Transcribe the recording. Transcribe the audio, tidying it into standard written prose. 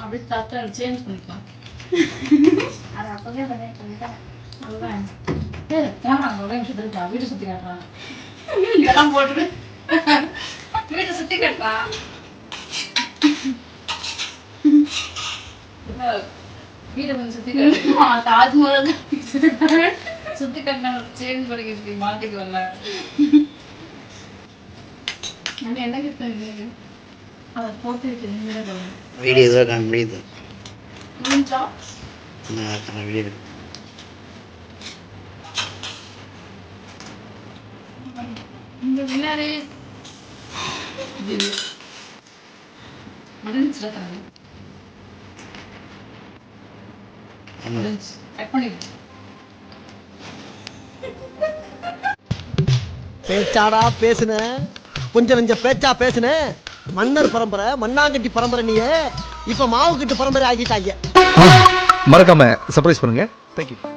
அப்படி தாத்தா சேஞ்ச் பண்ணிக்கலாம். அது அப்பவே பண்ணிட்டேன். அதுதான் கேமரா ஒரே நிமிஷம் இருக்கா, வீட்டை சுற்றி காட்டுறான். இதெல்லாம் போட்டு வீட்டை சுற்றி காட்டுறான். வீட்டை கொஞ்சம் சுற்றி காட்டுறான். தாஜ்மஹால் சுற்றி காட்டினா சேஞ்ச் பண்ணிக்கிட்டு மாட்டிக்கு வரல. என்ன கிட்ட அதை போட்டு வீடியோ தான் காமிக்குது. முடிஞ்சா வீடியோ இந்த வினாரே முடிஞ்சுல தரேன். கட் பண்ணிடு. பேச்சாடா பேசுன, கொஞ்சம் நெஞ்ச பேச்சா பேசுன. மன்னர் பரம்பரை, மண்ணாங்கட்டி பரம்பரை, நீயே இப்ப மாவு கட்டு பரம்பரை ஆகிட்டாங்க. மறக்காம சர்ப்ரைஸ் பண்ணுங்க. தேங்க்யூ.